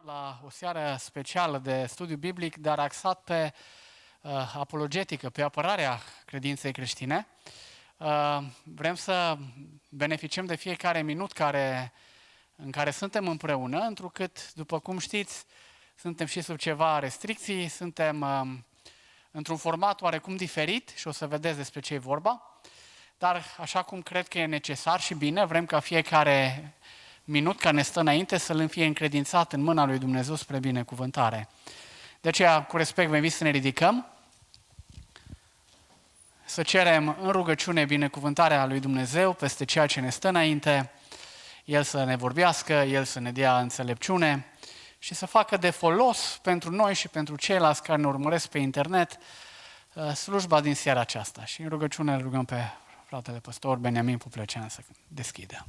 la o seară specială de studiu biblic, dar axat pe apologetică, pe apărarea credinței creștine. Vrem să beneficiem de fiecare minut în care suntem împreună, întrucât, după cum știți, suntem și sub ceva restricții, suntem într-un format oarecum diferit și o să vedeți despre ce e vorba. Dar așa cum cred că e necesar și bine, vrem ca fiecare minut care ne stă înainte să-l fie încredințat în mâna lui Dumnezeu spre binecuvântare. De aceea, cu respect, vă invit să ne ridicăm, să cerem în rugăciune binecuvântarea lui Dumnezeu peste ceea ce ne stă înainte, El să ne vorbească, El să ne dea înțelepciune și să facă de folos pentru noi și pentru ceilalți care ne urmăresc pe internet slujba din seara aceasta. Și în rugăciune îl rugăm pe fratele păstor Beniamin Puplecean să deschidă.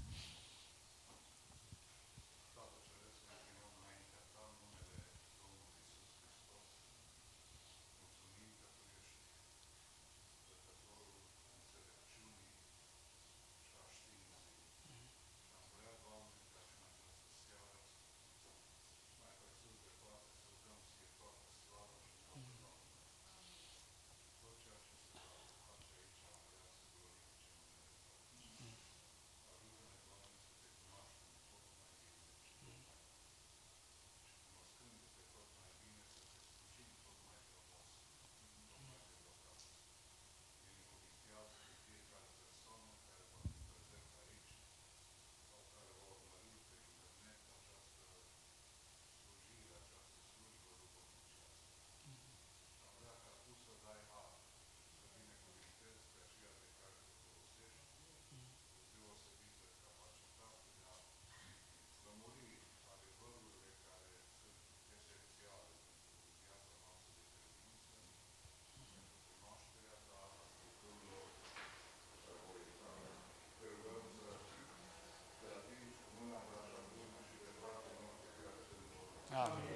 Amin.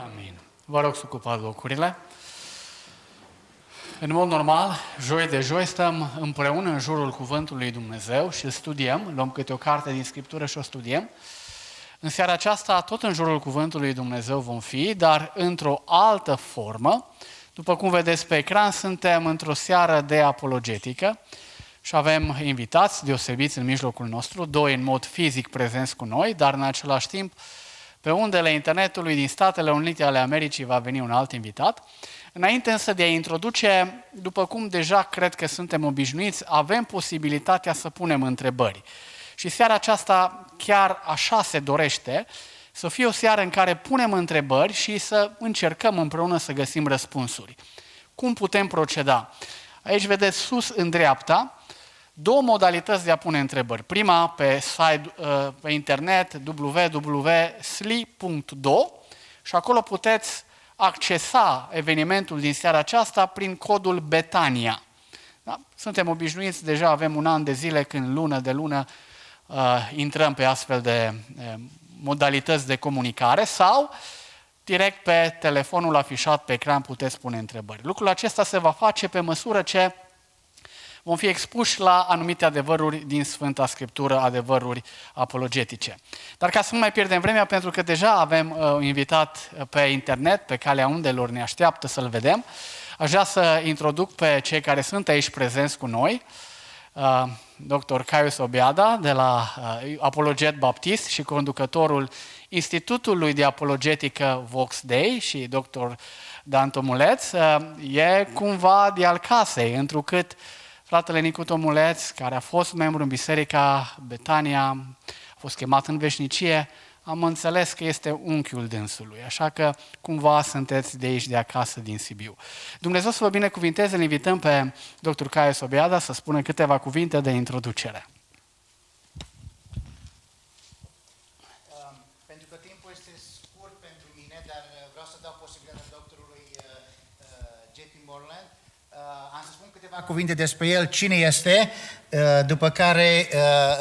Amin. Vă rog să ocupați locurile. În mod normal, joi de joi stăm împreună în jurul cuvântului lui Dumnezeu și îl studiem, luăm câte o carte din Scriptură și o studiem. În seara aceasta, tot în jurul cuvântului lui Dumnezeu vom fi, dar într-o altă formă. După cum vedeți pe ecran, suntem într-o seară de apologetică și avem invitați deosebiți în mijlocul nostru, doi în mod fizic prezenți cu noi, dar în același timp pe undele internetului din Statele Unite ale Americii va veni un alt invitat. Înainte însă de a introduce, după cum deja cred că suntem obișnuiți, avem posibilitatea să punem întrebări. Și seara aceasta chiar așa se dorește, să fie o seară în care punem întrebări și să încercăm împreună să găsim răspunsuri. Cum putem proceda? Aici vedeți sus în dreapta două modalități de a pune întrebări. Prima pe site, pe internet www.sli.do și acolo puteți accesa evenimentul din seara aceasta prin codul Betania. Da? Suntem obișnuiți, deja avem un an de zile când lună de lună intrăm pe astfel de modalități de comunicare sau direct pe telefonul afișat pe ecran puteți pune întrebări. Lucrul acesta se va face pe măsură ce vom fi expuși la anumite adevăruri din Sfânta Scriptură, adevăruri apologetice. Dar ca să nu mai pierdem vremea, pentru că deja avem un invitat pe internet, pe calea undelor ne așteaptă să-l vedem, aș vrea să introduc pe cei care sunt aici prezenți cu noi. dr. Caius Obiada de la Apologet Baptist și conducătorul Institutului de Apologetică Vox Dei și dr. Dan Tomuleț, e cumva de al casei, întrucât fratele Nicu Tomuleț, care a fost membru în Biserica Betania, a fost chemat în veșnicie, am înțeles că este unchiul dânsului, așa că cumva sunteți de aici, de acasă, din Sibiu. Dumnezeu să vă binecuvinteze, îl invităm pe dr. Caius Obiada să spună câteva cuvinte de introducere. Pentru că timpul este scurt pentru mine, dar vreau să dau posibilitatea doctorului J.P. Moreland. Am să spun câteva cuvinte despre el, cine este, după care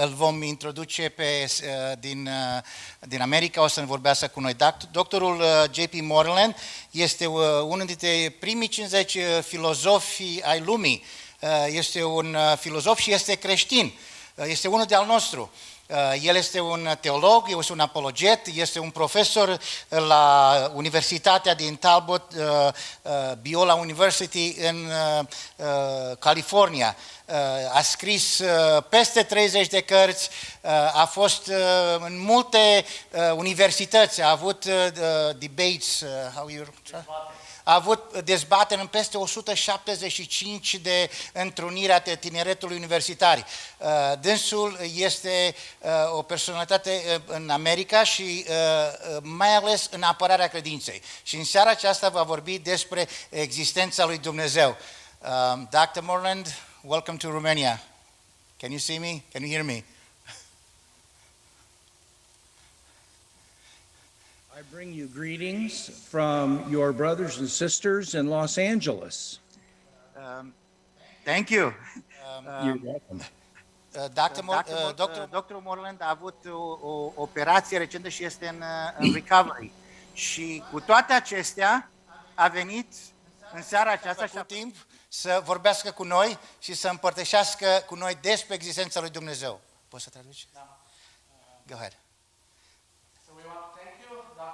îl vom introduce din America, o să ne vorbească cu noi. Doctorul J.P. Moreland este unul dintre primii 50 filozofi ai lumii. Este un filozof și este creștin. Este unul de al nostru. El este un teolog, este un apologet, este un profesor la Universitatea din Talbot, Biola University în California. A scris peste 30 de cărți, a fost în multe universități, a avut debates, a avut dezbateri în peste 175 de întruniri ale tineretului universitar. Dânsul este o personalitate în America și mai ales în apărarea credinței. Și în seara aceasta va vorbi despre existența lui Dumnezeu. Dr. Moreland, welcome to Romania. Can you see me? Can you hear me? I bring you greetings from your brothers and sisters in Los Angeles. Thank you. You're welcome. Dr. Moreland a avut o operație recentă și este în recovery. Și cu toate acestea a venit în seara aceasta și a timp să vorbească cu noi și să împărtășească cu noi despre existența lui Dumnezeu. Poți să traduci? Da. Go ahead.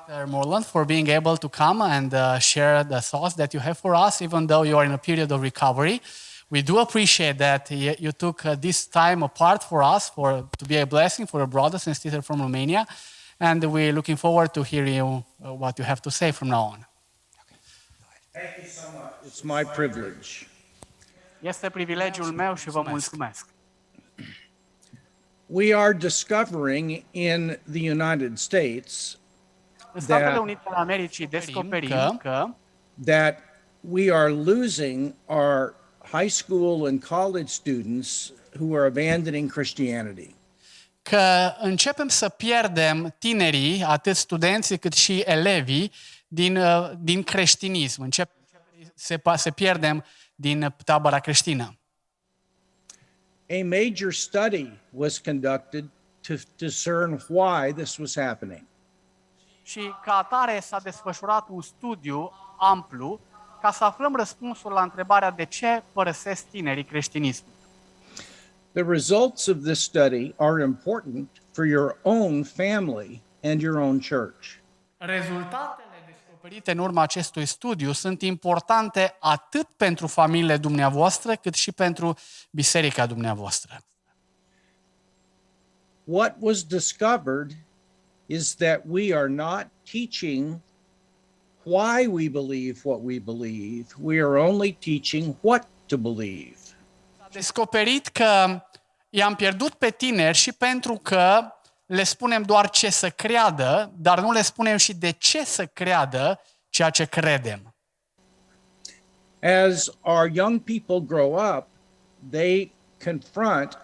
Dr. Moreland, for being able to come and share the thoughts that you have for us, even though you are in a period of recovery. We do appreciate that you took this time apart for us, to be a blessing for our brothers and sisters from Romania, and we're looking forward to hearing you, what you have to say from now on. Thank you so much. It's my privilege. Este privilegiul meu și vă mulțumesc. We are discovering in the United States În Statele Unite ale Americii descoperim că that we are losing our high school and college students who are abandoning Christianity. Că începem să pierdem tinerii, atât studenții cât și elevii, din creștinism. Se pierdem din tabăra creștină. A major study was conducted to discern why this was happening. Și ca atare s-a desfășurat un studiu amplu ca să aflăm răspunsul la întrebarea de ce părăsesc tinerii creștinismul. The results of this study are important for your own family and your own church. Rezultatele descoperite în urma acestui studiu sunt importante atât pentru familiile dumneavoastră, cât și pentru biserica dumneavoastră. What was discovered is that we are not teaching why we believe what we believe. We are only teaching what to believe. S-a descoperit că i-am pierdut pe tineri și pentru că le spunem doar ce să creadă, dar nu le spunem și de ce să creadă ceea ce credem. As our young people grow up, they confront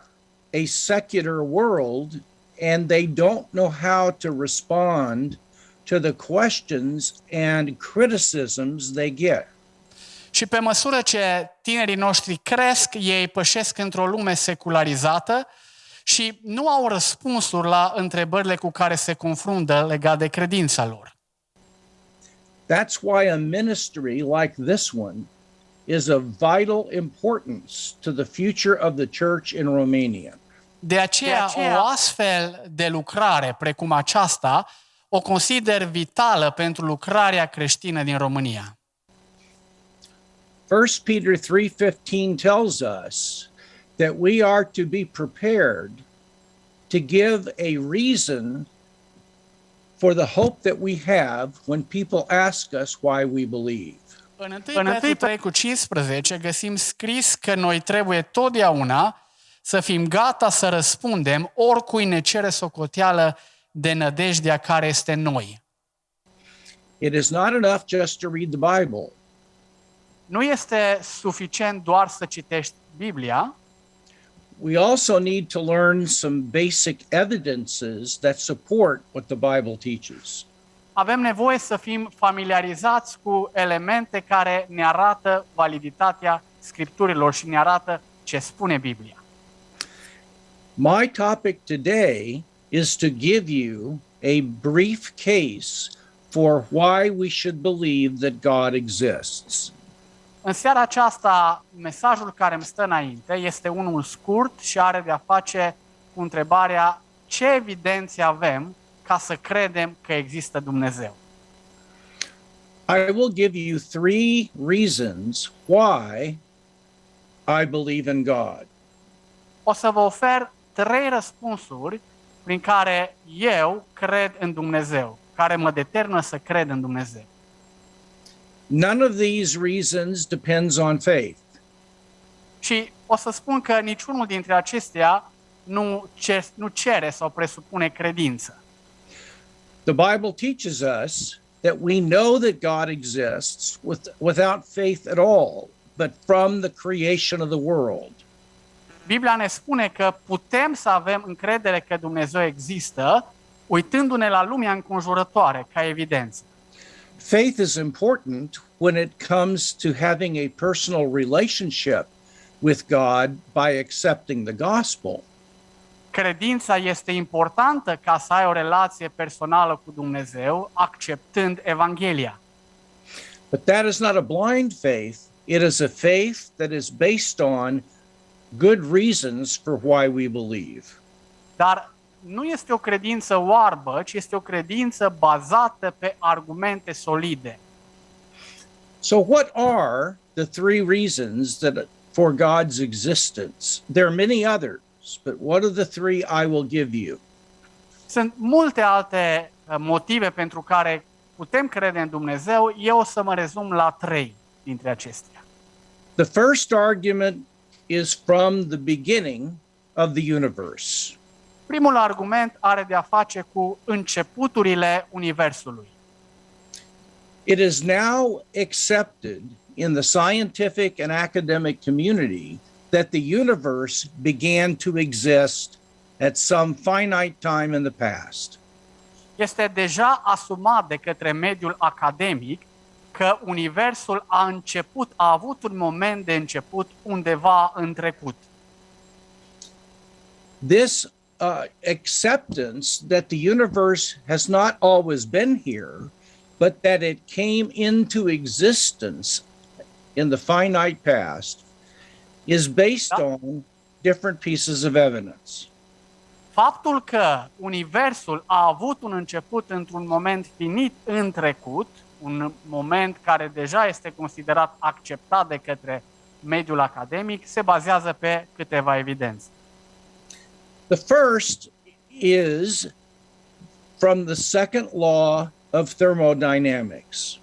a secular world and they don't know how to respond to the questions and criticisms they get. Și pe măsură ce tinerii noștri cresc, ei pășesc într-o lume secularizată și nu au răspunsuri la întrebările cu care se confruntă legat de credința lor. That's why a ministry like this one is of vital importance to the future of the church in Romania. De aceea, o astfel de lucrare precum aceasta o consider vitală pentru lucrarea creștină din România. 1 Peter 3:15 tells us that we are to be prepared to give a reason for the hope that we have when people ask us why we believe. În 1 Petru 3:15 găsim scris că noi trebuie totdeauna să fim gata să răspundem oricui ne cere socoteală de nădejdea care este în noi. It is not enough just to read the Bible. Nu este suficient doar să citești Biblia, We also need to learn some basic evidences that support what the Bible teaches. avem nevoie să fim familiarizați cu elemente care ne arată validitatea Scripturilor și ne arată ce spune Biblia. My topic today is to give you a brief case for why we should believe that God exists. În seara aceasta, mesajul care îmi stă înainte este unul scurt și are de-a face cu întrebarea ce evidențe avem ca să credem că există Dumnezeu. I will give you 3 reasons why I believe in God. O să vă ofer 3 răspunsuri prin care eu cred în Dumnezeu, care mă determină să cred în Dumnezeu. None of these reasons depends on faith. Și o să spun că niciunul dintre acestea nu cere sau presupune credință. The Bible teaches us that we know that God exists without faith at all, but from the creation of the world. Biblia ne spune că putem să avem încredere că Dumnezeu există, uitându-ne la lumea înconjurătoare ca evidență. Faith is important when it comes to having a personal relationship with God by accepting the gospel. Credința este importantă ca să ai o relație personală cu Dumnezeu, acceptând Evanghelia. But that is not a blind faith. It is a faith that is based on good reasons for why we believe. Dar nu este o credință oarbă, ci este o credință bazată pe argumente solide. So what are the 3 reasons for God's existence? There are many others, but what are the 3 I will give you? Sunt multe alte motive pentru care putem crede în Dumnezeu, eu o să mă rezum la 3 dintre acestea. The first argument is from the beginning of the universe. Primul argument are de a face cu începuturile Universului. It is now accepted in the scientific and academic community that the universe began to exist at some finite time in the past. Este deja asumat de către mediul academic că Universul a avut un moment de început undeva în trecut. This acceptance that the universe has not always been here, but that it came into existence in the finite past, is based on different pieces of evidence. Faptul că Universul a avut un început într-un moment finit în trecut, un moment care deja este considerat acceptat de către mediul academic, se bazează pe câteva evidențe. The first is from the second law of thermodynamics.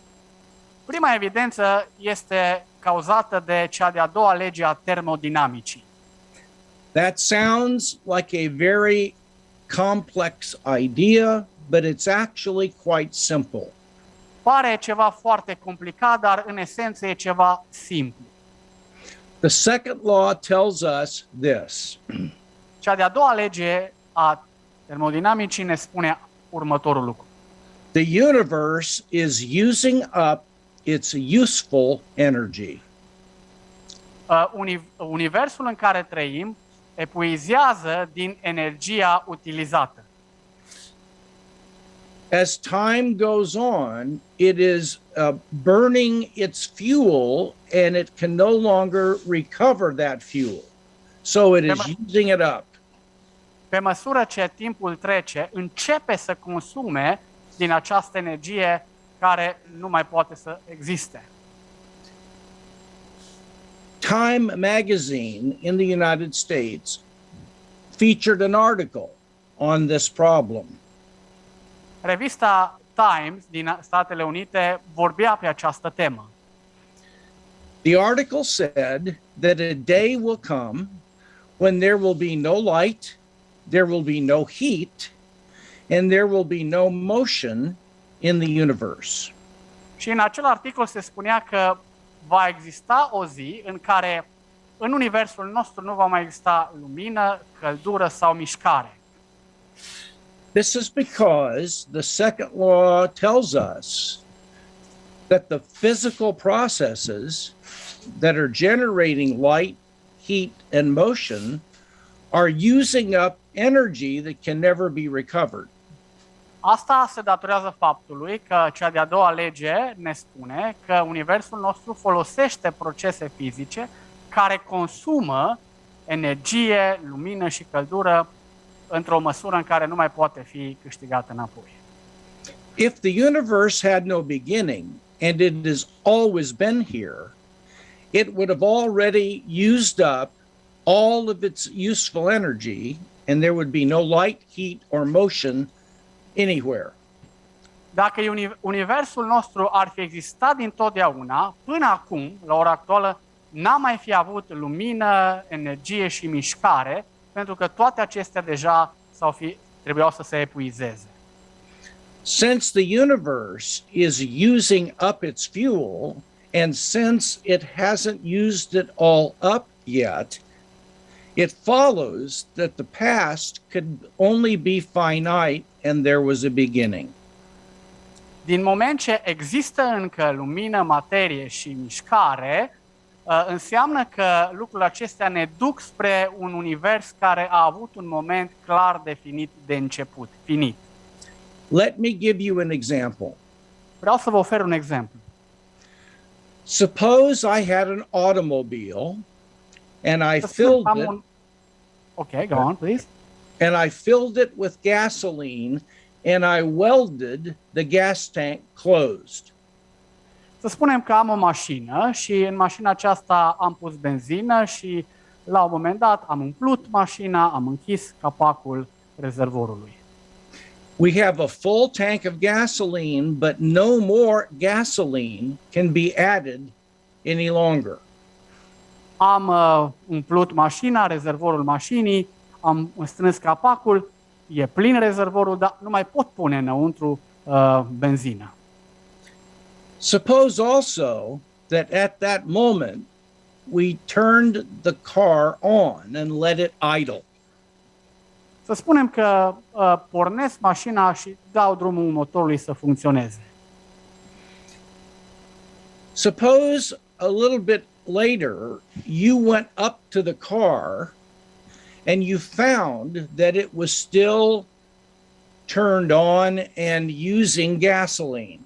Prima evidență este cauzată de cea de-a doua lege a termodinamicii. That sounds like a very complex idea, but it's actually quite simple. Pare ceva foarte complicat, dar în esență e ceva simplu. The second law tells us this. Cea de-a doua lege a termodinamicii ne spune următorul lucru. The universe is using up its useful energy. Universul în care trăim epuizează din energia utilizată. As time goes on, it is burning its fuel and it can no longer recover that fuel. So it is using it up. Pe măsură ce timpul trece, începe să consume din această energie care nu mai poate să existe. Time magazine in the United States featured an article on this problem. Revista Times din Statele Unite vorbea pe această temă. The article said that a day will come when there will be no light, there will be no heat, and there will be no motion in the universe. Și în acel articol se spunea că va exista o zi în care în universul nostru nu va mai exista lumină, căldură sau mișcare. This is because the second law tells us that the physical processes that are generating light, heat, and motion are using up energy that can never be recovered. Asta se datorează faptului că cea de-a doua lege ne spune că universul nostru folosește procese fizice care consumă energie, lumină și căldură într-o măsură în care nu mai poate fi câștigată înapoi. If the universe had no beginning and it has always been here, it would have already used up all of its useful energy and there would be no light, heat, or motion anywhere. Dacă universul nostru ar fi existat dintotdeauna, până acum, la ora actuală, n-a mai fi avut lumină, energie și mișcare, pentru că toate acestea deja trebuiau să se epuizeze. Since the universe is using up its fuel, and since it hasn't used it all up yet, it follows that the past could only be finite and there was a beginning. Din moment ce există încă lumină, materie și mișcare, înseamnă că lucrurile acestea ne duc spre un univers care a avut un moment clar definit de început, finit. Let me give you an example. Vreau să vă ofer un exemplu. Suppose I had an automobile and I filled it. Okay, go on, please. And I filled it with gasoline and I welded the gas tank closed. Să spunem că am o mașină și în mașina aceasta am pus benzină și la un moment dat am umplut mașina, am închis capacul rezervorului. We have a full tank of gasoline, but no more gasoline can be added any longer. Am umplut mașina, rezervorul mașinii, am strâns capacul, e plin rezervorul, dar nu mai pot pune înăuntru benzină. Suppose also that at that moment we turned the car on and let it idle. Să spunem că pornesc mașina și dau drumul motorului să funcționeze. Suppose a little bit later you went up to the car and you found that it was still turned on and using gasoline.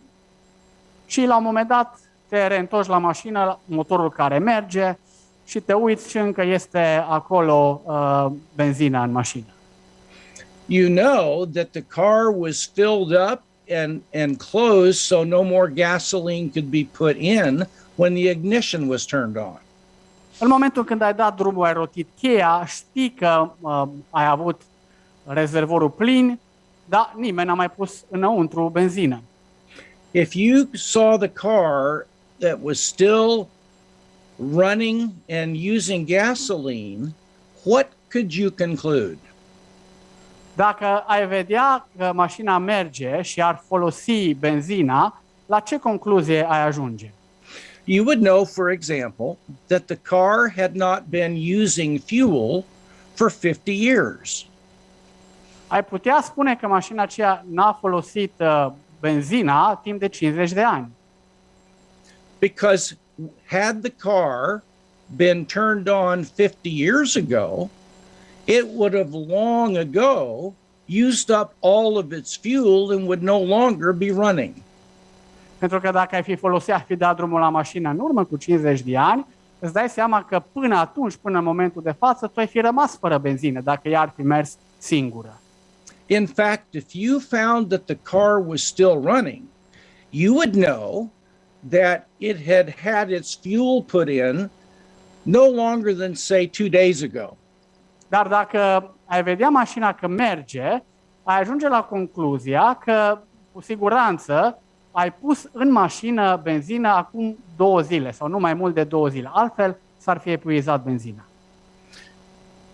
Și la un moment dat te reîntorci la mașină, motorul care merge și te uiți și încă este acolo benzina în mașină. You know that the car was filled up and closed, so no more gasoline could be put in when the ignition was turned on. În momentul când ai dat drumul, ai rotit cheia, știi că ai avut rezervorul plin, dar nimeni n-a mai pus înăuntru benzină. If you saw the car that was still running and using gasoline, what could you conclude? Dacă ai vedea că mașina merge și ar folosi benzina, la ce concluzie ai ajunge? You would know, for example, that the car had not been using fuel for 50 years. Ai putea spune că mașina aceea n-a folosit benzina timp de 50 de ani. Because had the car been turned on 50 years ago, it would have long ago used up all of its fuel and would no longer be running. Pentru că dacă ai fi dat drumul la mașină în urmă cu 50 de ani, îți dai seama că până atunci, până în momentul de față, tu ai fi rămas fără benzină dacă ea ar fi mers singură. In fact, if you found that the car was still running, you would know that it had had its fuel put in no longer than, say, 2 days ago. Dar dacă ai vedea mașina că merge, ai ajunge la concluzia că, cu siguranță, ai pus în mașină benzină acum 2 zile sau nu mai mult de 2 zile. Altfel, s-ar fi epuizat benzina.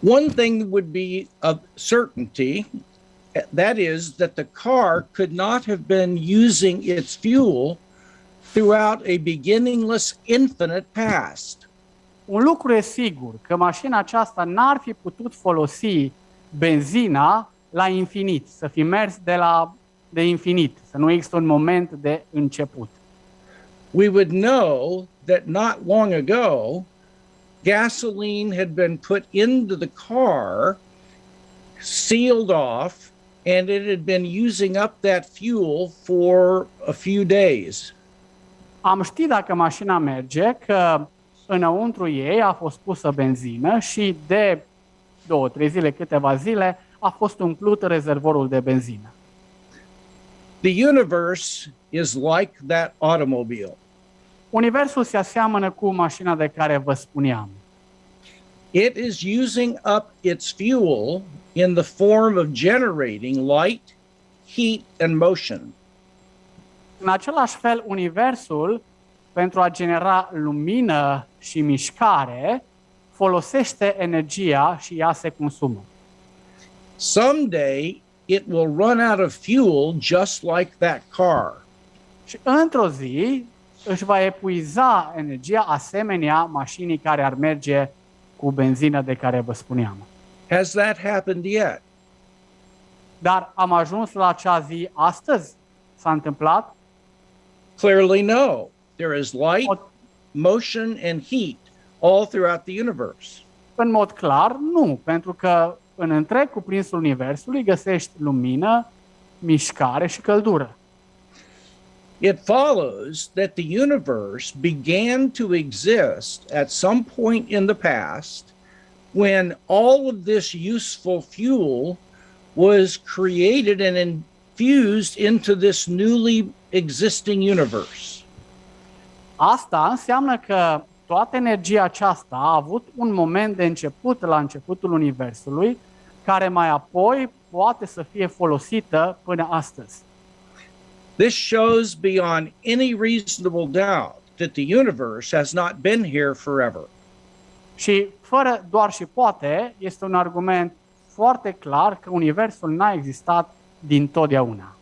One thing would be a certainty, that is that the car could not have been using its fuel throughout a beginningless, infinite past. Un lucru e sigur, că mașina aceasta n-ar fi putut folosi benzina la infinit, să fi mers de infinit, să nu există un moment de început. We would know that not long ago, gasoline had been put into the car, sealed off, and it had been using up that fuel for a few days. Am ști dacă mașina merge că înăuntru ei a fost pusă benzină și de 2-3 zile, câteva zile, a fost umplut rezervorul de benzină. The universe is like that automobile. Universul se aseamănă cu mașina de care vă spuneam. It is using up its fuel in the form of generating light, heat, and motion. În același fel, Universul, pentru a genera lumină și mișcare, folosește energia și ea se consumă. Someday it will run out of fuel just like that car. Și într-o zi își va epuiza energia asemenea mașinii care ar merge cu benzină de care vă spuneam. Has that happened yet? Dar am ajuns la acea zi astăzi? S-a întâmplat? Clearly no. There is light, motion, and heat all throughout the universe. În mod clar, nu, pentru că în întreg cuprinsul Universului găsești lumină, mișcare și căldură. It follows that the universe began to exist at some point in the past when all of this useful fuel was created and infused into this newly existing universe. Asta înseamnă că toată energia aceasta a avut un moment de început la începutul Universului, care mai apoi poate să fie folosită până astăzi. This shows beyond any reasonable doubt that the universe has not been here forever. Și fără doar și poate, este un argument foarte clar că Universul n-a existat dintotdeauna.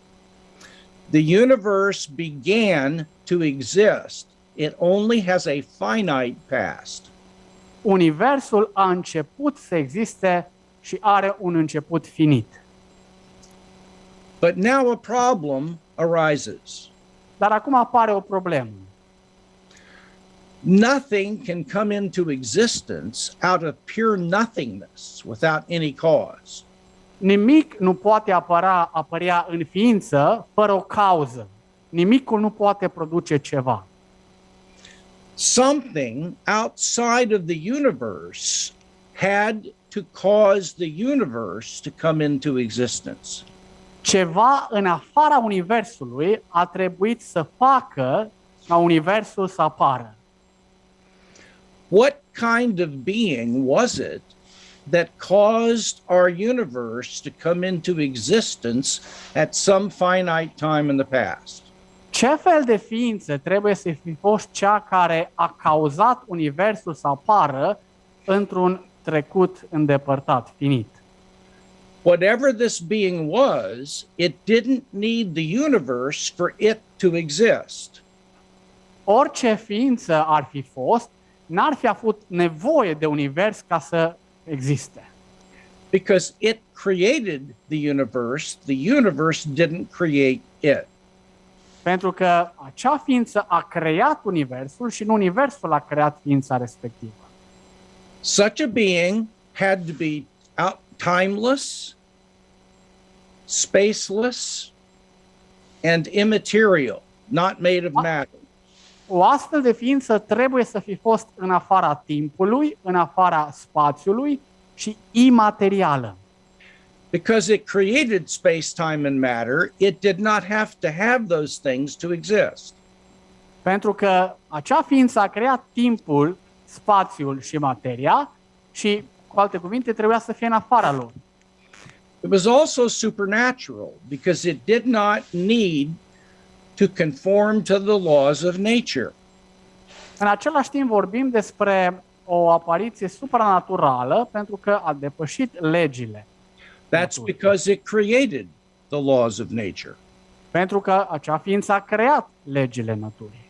The universe began to exist. It only has a finite past. Universul a început să existe și are un început finit. But now a problem arises. Dar acum apare o problemă. Nothing can come into existence out of pure nothingness without any cause. Nimic nu poate apărea în ființă fără o cauză. Nimicul nu poate produce ceva. Something outside of the universe had to cause the universe to come into existence. Ceva în afara Universului a trebuit să facă ca Universul să apară. What kind of being was it that caused our universe to come into existence at some finite time in the past? Ce fel de ființă trebuie să fi fost cea care a cauzat Universul să apară într-un trecut îndepărtat, finit? Whatever this being was, it didn't need the universe for it to exist. Orice ființă ar fi fost, n-ar fi avut nevoie de univers ca să existe. Because it created the universe didn't create it. Pentru că acea ființă a creat universul și nu universul a creat ființa respectivă. Such a being had to be timeless, spaceless, and immaterial, not made of matter. O astfel de ființă trebuie să fi fost în afara timpului, în afara spațiului și imaterială. Because it created space, time, and matter, it did not have to have those things to exist. Pentru că acea ființă a creat timpul, spațiul și materia și, cu alte cuvinte, trebuia să fie în afara lor. It was also supernatural because it did not need to conform to the laws of nature. În același timp vorbim despre o apariție supranaturală pentru că a depășit legile. That's naturii. because it created the laws of nature. Pentru că acea ființă a creat legile naturii.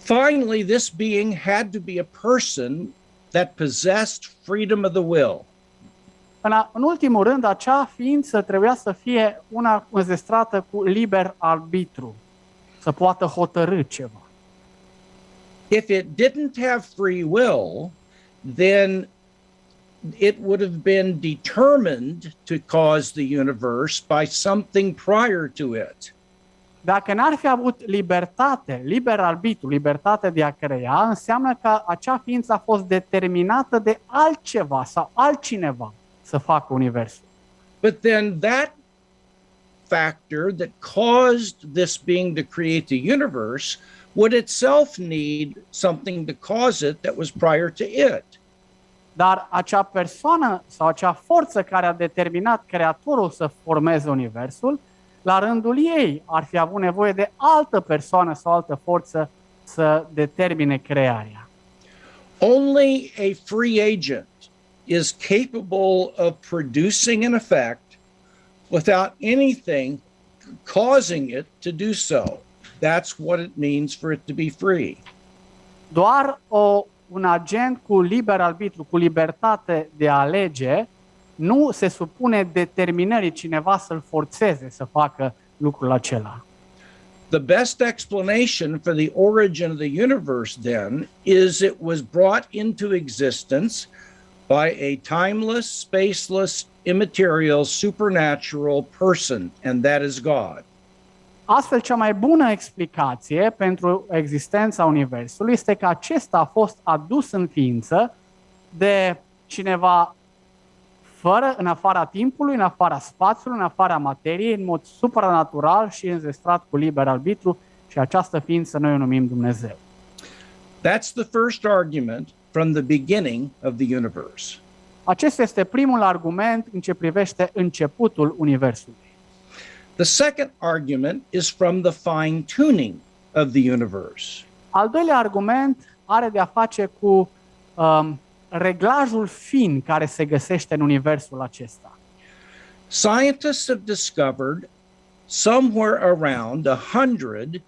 Finally, this being had to be a person that possessed freedom of the will. În ultimul rând, acea ființă trebuia să fie una înzestrată cu liber arbitru, să poată hotărâ ceva. If it didn't have free will, then it would have been determined to cause the universe by something prior to it. Dacă n-ar fi avut libertate, liber arbitru, libertate de a crea, înseamnă că acea ființă a fost determinată de altceva sau altcineva să facă universul. But then that factor that caused this being to create the universe would itself need something to cause it that was prior to it. Dar acea persoană sau acea forță care a determinat creatorul să formeze universul, la rândul ei ar fi avut nevoie de altă persoană sau altă forță să determine crearea. Only a free agent is capable of producing an effect without anything causing it to do so. That's what it means for it to be free. Doar un agent cu liber arbitru, cu libertate de a alege, nu se supune determinării cineva să-l forțeze să facă lucrul acela. The best explanation for the origin of the universe, then, is it was brought into existence by a timeless, spaceless, immaterial, supernatural person, and that is God. Astfel, cea mai bună explicație pentru existența Universului este că acesta a fost adus în ființă de cineva în afara timpului, în afara spațiului, în afara materiei, în mod supranatural și înzestrat cu liber arbitru, și această ființă noi o numim Dumnezeu. That's the first argument from the beginning of the universe. Acesta este primul argument în ce privește începutul Universului. The second argument is from the fine-tuning of the universe. Al doilea argument are de a face cu reglajul fin care se găsește în universul acesta. Scientists have discovered somewhere around 100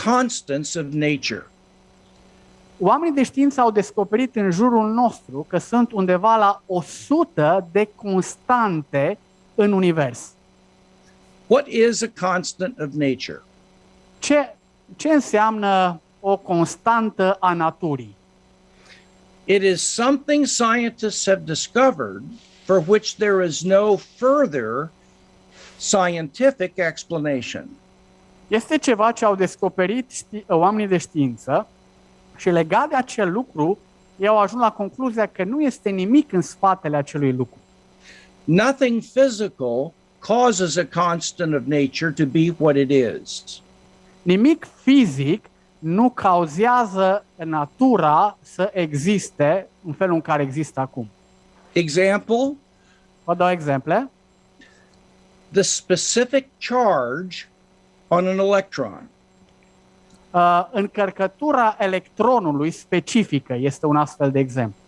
constants of nature. Oamenii de știință au descoperit în jurul nostru că sunt undeva la 100 de constante în univers. What is a constant of nature? Ce înseamnă o constantă a naturii? It is something scientists have discovered for which there is no further scientific explanation. Este ceva ce au descoperit oamenii de știință și legat de acel lucru, ei au ajuns la concluzia că nu este nimic în spatele acelui lucru. Nothing physical causes a constant of nature to be what it is. Nimic fizic nu cauzează natura să existe în felul în care există acum. Example, Vă dau exemple. the specific charge on an electron. Încărcătura electronului specifică este un astfel de exemplu.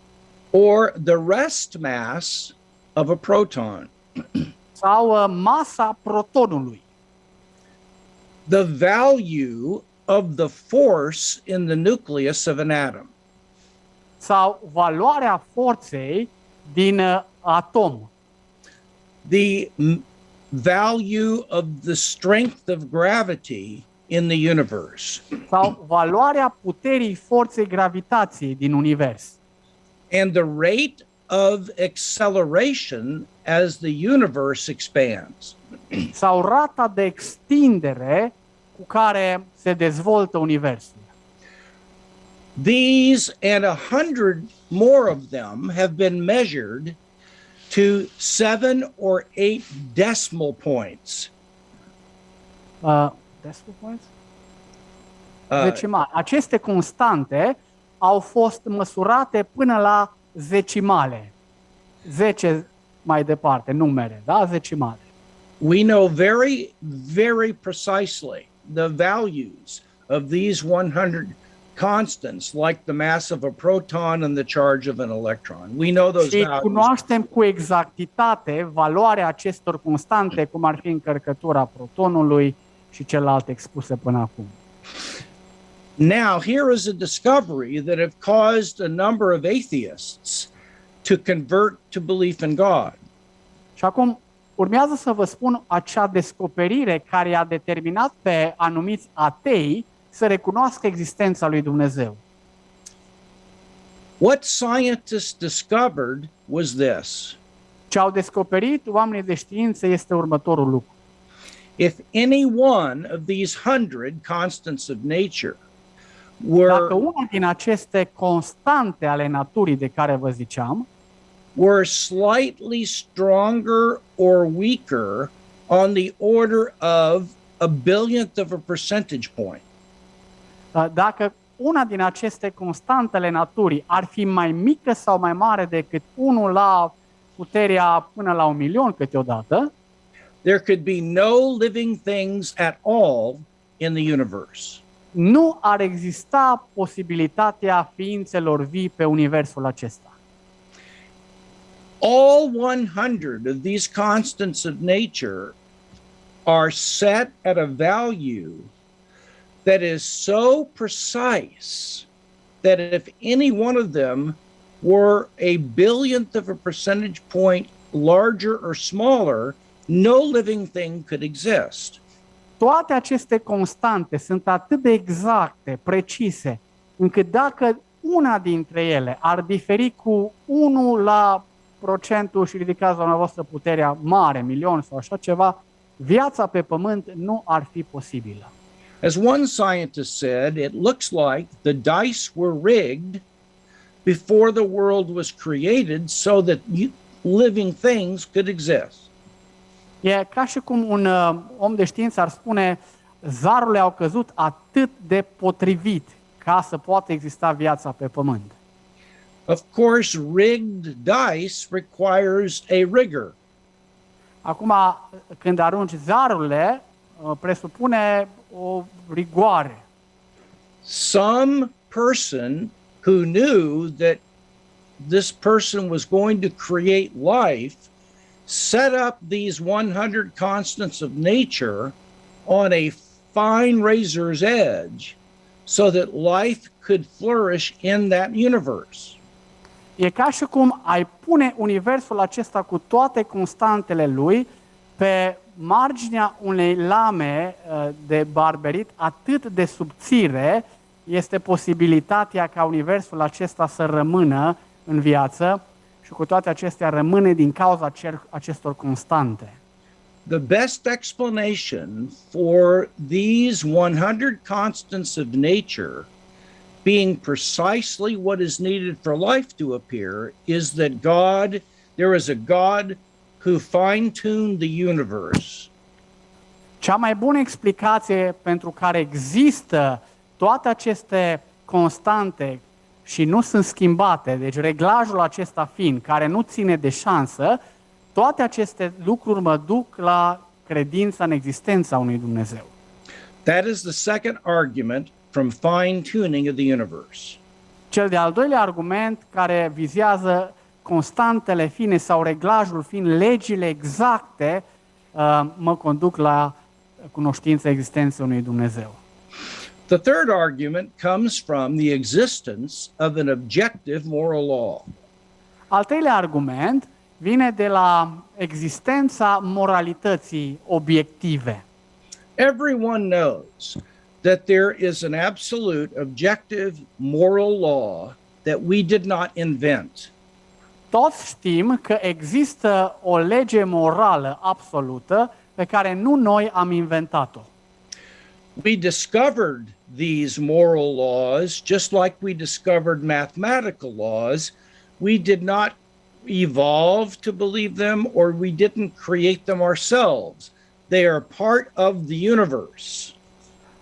Or the rest mass of a proton. Sau masa protonului. The value of the force in the nucleus of an atom. Sau valoarea forței din atom. The value of the strength of gravity in the universe. Sau valoarea puterii forței gravitației din univers. And the rate of acceleration as the universe expands. Sau rata de extindere cu care se dezvoltă universul. These and 100 more of them have been measured to 7 or 8 decimal points. Decimal points? Decimal. Aceste constante au fost măsurate până la zecimale. 10 mai departe, numere, da? Zecimale. We know very, very precisely the values of these 100 constants, like the mass of a proton and the charge of an electron. We know those Și values. cunoaștem cu exactitate valoarea acestor constante, cum ar fi încărcătura protonului și celelalte expuse până acum. Now, here is a discovery that have caused a number of atheists to convert to belief in God. Și acum urmează să vă spun acea descoperire care a determinat pe anumiți atei să recunoască existența lui Dumnezeu. What scientists discovered was this. Ce au descoperit oamenii de știință este următorul lucru. If any one of these 100 constants of nature were, Dacă una din aceste constante ale naturii de care vă ziceam were slightly stronger or weaker on the order of a billionth of a percentage point, dacă una din aceste constante ale naturii ar fi mai mică sau mai mare decât 1 la puterea până la 1.000.000 câteodată, there could be no living things at all in the universe. nu ar exista posibilitatea ființelor vii pe universul acesta. All 100 of these constants of nature are set at a value that is so precise that if any one of them were a billionth of a percentage point larger or smaller, no living thing could exist. Toate aceste constante sunt atât de exacte, precise, încât dacă una dintre ele ar diferi cu 1 la procentul și ridicați la dumneavoastră puterea mare, milion sau așa ceva, viața pe pământ nu ar fi posibilă. As one scientist said, it looks like the dice were rigged before the world was created so that living things could exist. E ca și cum un om de știință ar spune, zarurile au căzut atât de potrivit ca să poată exista viața pe pământ. Of course, rigged dice requires a rigor. Acum, când arunci zarurile, presupune o rigoare. Some person who knew that this person was going to create life set up these 100 constants of nature on a fine razor's edge so that life could flourish in that universe. E ca și cum ai pune universul acesta cu toate constantele lui pe marginea unei lame de barberit atât de subțire, este posibilitatea ca universul acesta să rămână în viață și cu toate acestea rămâne din cauza acestor constante. The best explanation for these 100 constants of nature being precisely what is needed for life to appear is that there is a God who fine-tuned the universe. Cea mai bună explicație pentru care există toate aceste constante și nu sunt schimbate, deci reglajul acesta fiind, care nu ține de șansă, toate aceste lucruri mă duc la credința în existența unui Dumnezeu. That is the second argument from fine-tuning of the universe. Cel de-al doilea argument care vizează constantele fine sau reglajul fiind, legile exacte, mă conduc la cunoștința existenței unui Dumnezeu. The third argument comes from the existence of an objective moral law. Al treilea argument vine de la existența moralității obiective. Everyone knows that there is an absolute objective moral law that we did not invent. Toți știm că există o lege morală absolută pe care nu noi am inventat-o. We discovered these moral laws just like we discovered mathematical laws. We did not evolve to believe them, or we didn't create them ourselves. They are part of the universe.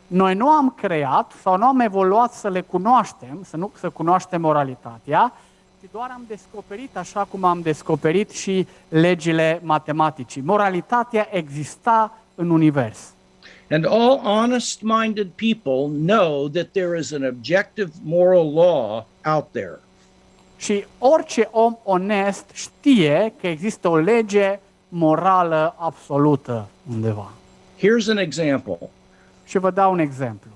Noi nu am creat sau nu am evoluat să le cunoaștem, să cunoaștem moralitatea, ci doar am descoperit așa cum am descoperit și legile matematicii. Moralitatea exista în univers. And all honest-minded people know that there is an objective moral law out there. Și orice om onest știe că există o lege morală absolută undeva. Here's an example. Și vă dau un exemplu.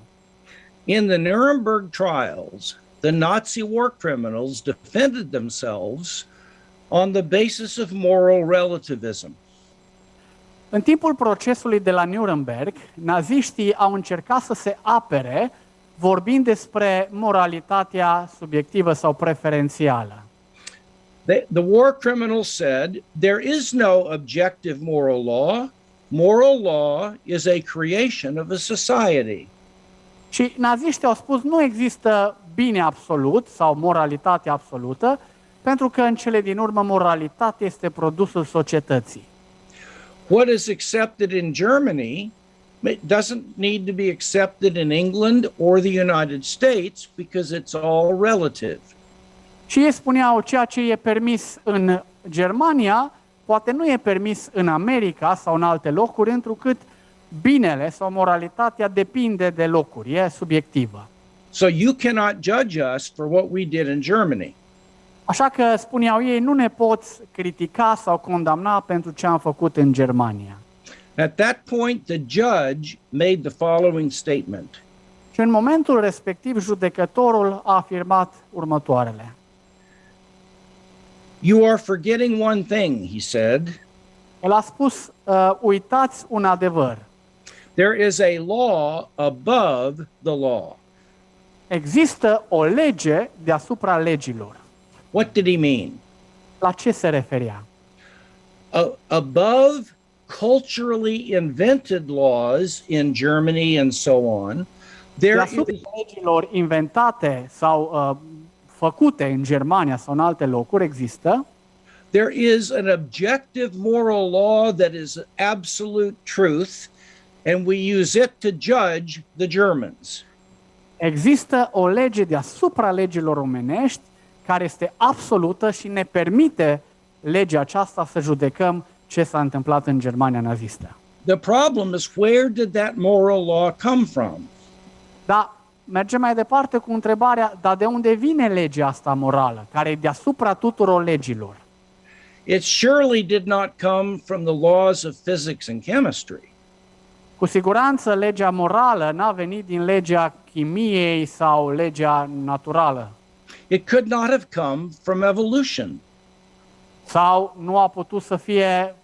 In the Nuremberg trials, the Nazi war criminals defended themselves on the basis of moral relativism. În timpul procesului de la Nuremberg, naziștii au încercat să se apere vorbind despre moralitatea subiectivă sau preferențială. The war criminals said, there is no objective moral law. Moral law is a creation of a society. Și naziștii au spus, nu există bine absolut sau moralitate absolută, pentru că în cele din urmă moralitatea este produsul societății. What is accepted in Germany doesn't need to be accepted in England or the United States because it's all relative. Și ei spuneau, ceea ce e permis în Germania, poate nu e permis în America sau în alte locuri, întrucât binele sau moralitatea depinde de locuri, e subiectivă. So you cannot judge us for what we did in Germany. Așa că, spuneau ei, nu ne poți critica sau condamna pentru ce am făcut în Germania. At that point, the judge made the following statement. Și în momentul respectiv, judecătorul a afirmat următoarele. You are forgetting one thing, he said. El a spus, uitați un adevăr. There is a law above the law. Există o lege deasupra legilor. What did he mean? La ce se referea? Above culturally invented laws in Germany and so on, there Deasupra is, legilor inventate sau făcute în Germania sau în alte locuri există there is an objective moral law that is absolute truth, and we use it to judge the Germans. Există o lege deasupra legilor omenești care este absolută și ne permite legea aceasta să judecăm ce s-a întâmplat în Germania nazistă. The problem is, where did that moral law come from? Dar mergem mai departe cu întrebarea, dar de unde vine legea asta morală, care e deasupra tuturor legilor? It surely did not come from the laws of physics and chemistry. Cu siguranță legea morală n-a venit din legea chimiei sau legea naturală. It could not have come from evolution. Sau nu a putut să fie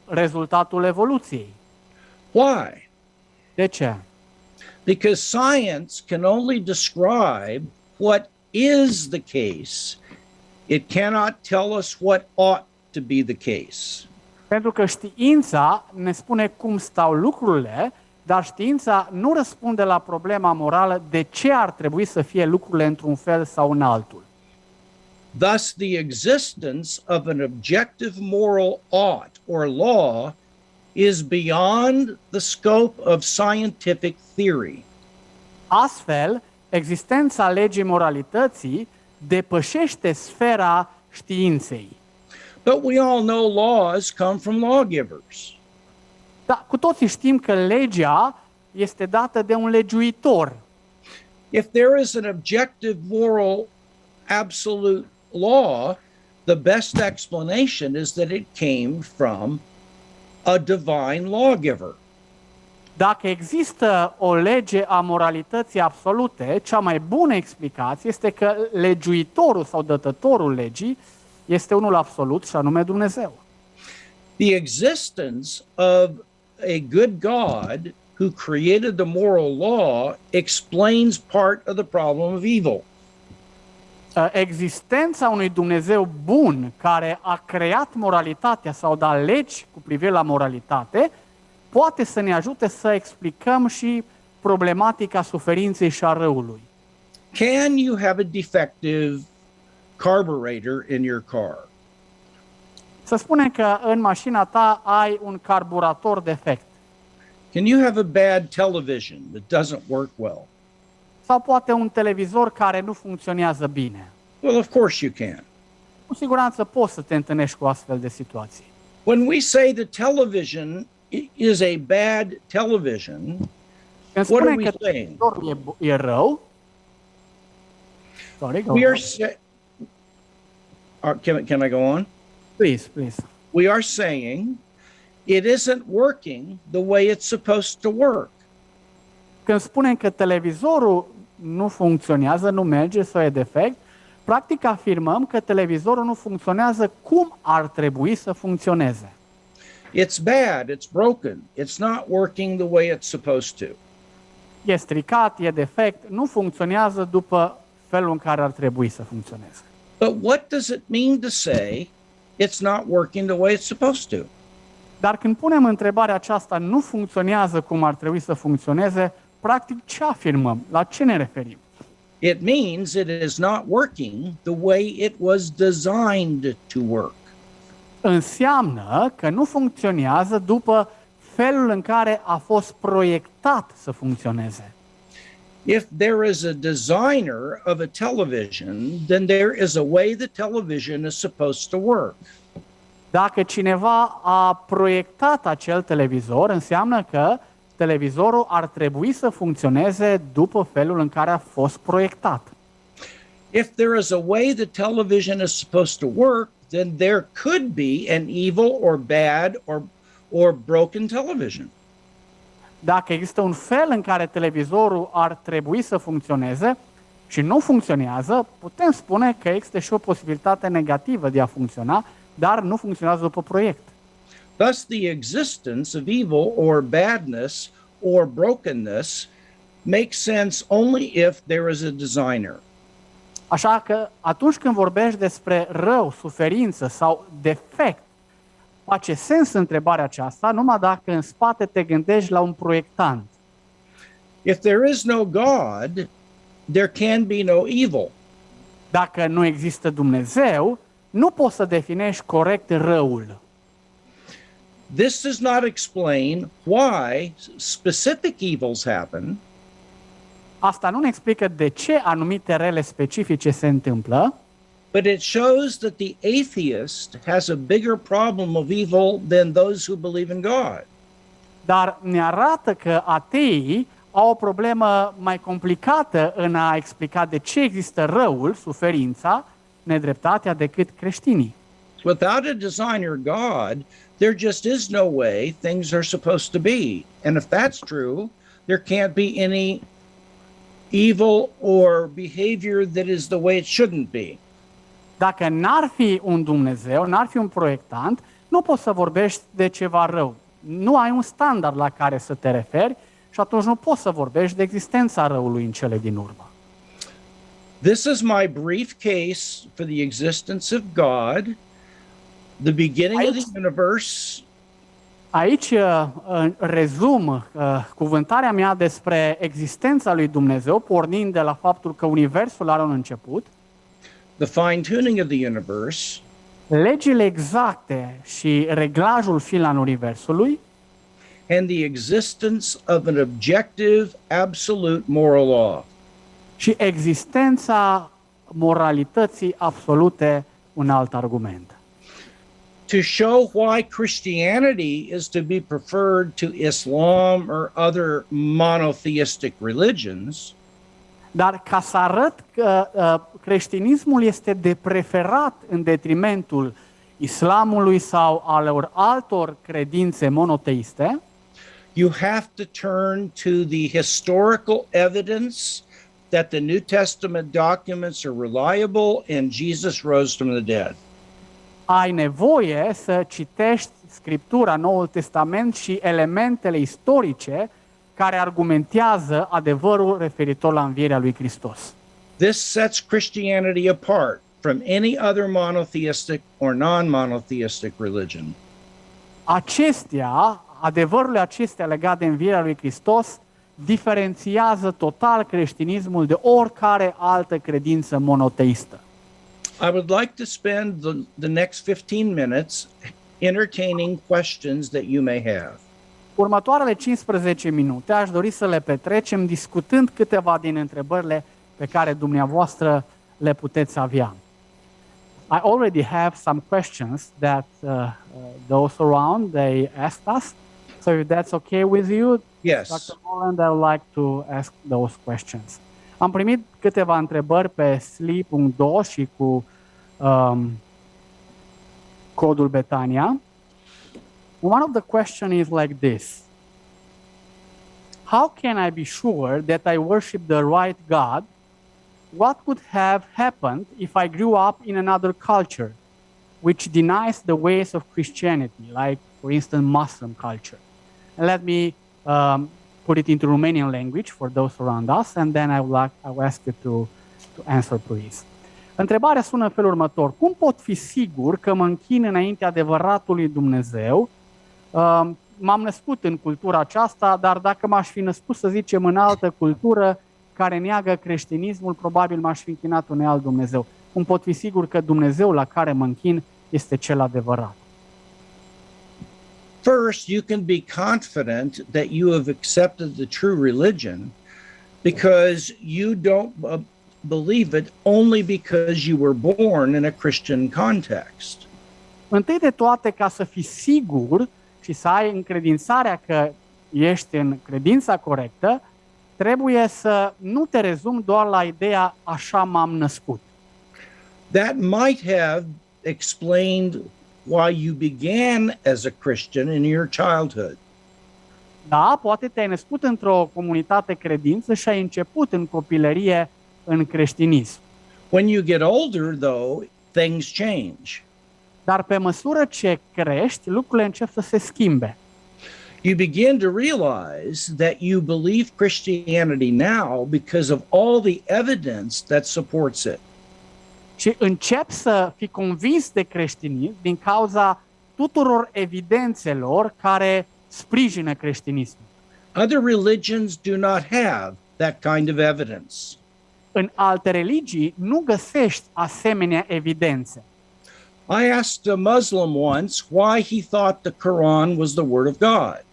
rezultatul evoluției. Why? De ce? Because science can only describe what is the case. It cannot tell us what ought to be the case. Pentru că știința ne spune cum stau lucrurile, dar știința nu răspunde la problema morală de ce ar trebui să fie lucrurile într-un fel sau în altul. Thus, the existence of an objective moral ought or law is beyond the scope of scientific theory. Astfel, existența legii moralității depășește sfera științei. But we all know laws come from lawgivers. Dar cu toții știm că legea este dată de un legiuitor. If there is an objective moral absolute law, the best explanation is that it came from a divine lawgiver. Dacă există o lege a moralității absolute, cea mai bună explicație este că legiuitorul sau dătătorul legii este unul absolut și anume Dumnezeu. The existence of a good God who created the moral law explains part of the problem of evil. Existența unui Dumnezeu bun care a creat moralitatea sau dat legi cu privire la moralitate poate să ne ajute să explicăm și problematica suferinței și a răului. Can you have a defective carburetor in your car? Să spunem că în mașina ta ai un carburator defect. Can you have a bad television that doesn't work well? Sau poate un televizor care nu funcționează bine. Well, of course you can. Cu siguranță poți să te întâlnești cu astfel de situații. When we say the television is a bad television, Când what are spunem we că saying? televizorul e rău, sorry, go We are ahead. can I go on? Please. We are saying it isn't working the way it's supposed to work. Când spunem că televizorul nu funcționează, nu merge sau e defect, practic afirmăm că televizorul nu funcționează cum ar trebui să funcționeze. It's bad, it's broken, it's not working the way it's supposed to. E stricat, e defect, nu funcționează după felul în care ar trebui să funcționeze. But what does it mean to say it's not working the way it's supposed to? Dar când punem întrebarea aceasta, nu funcționează cum ar trebui să funcționeze, practic ce afirmăm? La ce ne referim? It means it is not working the way it was designed to work. Înseamnă că nu funcționează după felul în care a fost proiectat să funcționeze. If there is a designer of a television, then there is a way the television is supposed to work. Dacă cineva a proiectat acel televizor, înseamnă că televizorul ar trebui să funcționeze după felul în care a fost proiectat. If there is a way the television is supposed to work, then there could be an evil or bad or broken television. Dacă există un fel în care televizorul ar trebui să funcționeze și nu funcționează, putem spune că există și o posibilitate negativă de a funcționa, dar nu funcționează după proiect. Thus, the existence of evil or badness or brokenness makes sense only if there is a designer. Așa că atunci când vorbești despre rău, suferință sau defect, face sens întrebarea aceasta numai dacă în spate te gândești la un proiectant. If there is no God, there can be no evil. Dacă nu există Dumnezeu, nu poți să definești corect răul. This does not explain why specific evils happen, Asta nu ne explică de ce anumite rele specifice se întâmplă, but it shows that the atheist has a bigger problem of evil than those who believe in God. dar ne arată că ateii au o problemă mai complicată în a explica de ce există răul, suferința, nedreptatea decât creștinii. Without a designer God, there just is no way things are supposed to be. And if that's true, there can't be any evil or behavior that is the way it shouldn't be. Dacă n-ar fi un Dumnezeu, n-ar fi un proiectant, nu poți să vorbești de ceva rău. Nu ai un standard la care să te referi și atunci nu poți să vorbești de existența răului în cele din urmă. This is my brief case for the existence of God, the beginning of the universe, Aici rezum cuvântarea mea despre existența lui Dumnezeu, pornind de la faptul că Universul are un început, the fine-tuning of the universe, legile exacte și reglajul fin al Universului and the existence of an objective, absolute moral law. și existența moralității absolute, un alt argument. To show why Christianity is to be preferred to Islam or other monotheistic religions, Dar ca să arăt că creștinismul este de preferat în detrimentul islamului sau al altor credințe monoteiste, you have to turn to the historical evidence that the New Testament documents are reliable and Jesus rose from the dead. ai nevoie să citești Scriptura, Noul Testament și elementele istorice care argumentează adevărul referitor la învierea lui Hristos. This sets Christianity apart from any other monotheistic or non-monotheistic religion. Adevărurile acestea legate de învierea lui Hristos diferențiază total creștinismul de oricare altă credință monoteistă. I would like to spend the next 15 minutes entertaining questions that you may have. Următoarele 15 minute aș dori să le petrecem discutând câteva din întrebările pe care dumneavoastră le puteți avea. I already have some questions that those around they asked us. So if that's okay with you, Yes. Dr. Moreland, I would like to ask those questions. Am primit câteva întrebări pe sli.do și cu codul Betania. One of the questions is like this. How can I be sure that I worship the right God? What would have happened if I grew up in another culture which denies the ways of Christianity, like, for instance, Muslim culture? And let me put it into Romanian language for those around us, and then I will ask you to answer, please. Întrebarea sună în felul următor. Cum pot fi sigur că mă închin înaintea adevăratului Dumnezeu? M-am născut în cultura aceasta, dar dacă m-aș fi născut, să zicem, în altă cultură care neagă creștinismul, probabil m-aș fi închinat unui alt Dumnezeu. Cum pot fi sigur că Dumnezeul la care mă închin este cel adevărat? First, you can be confident that you have accepted the true religion because you don't believe it only because you were born in a Christian context. Întâi de toate, ca să fii sigur și să ai încredințarea că ești în credința corectă, trebuie să nu te rezumi doar la ideea așa m-am născut. That might have explained why you began as a Christian in your childhood. Da, poate te-ai născut într-o comunitate credință și ai început în copilărie în creștinism. When you get older, though, things change. Dar pe măsură ce crești, lucrurile încep să se schimbe. You begin to realize that you believe Christianity now because of all the evidence that supports it. Și începi să fii convins de creștinism din cauza tuturor evidențelor care sprijină creștinismul. Other religions do not have that kind of evidence. În alte religii nu găsești asemenea evidențe. I asked a Muslim once why he thought the Quran was the word of God.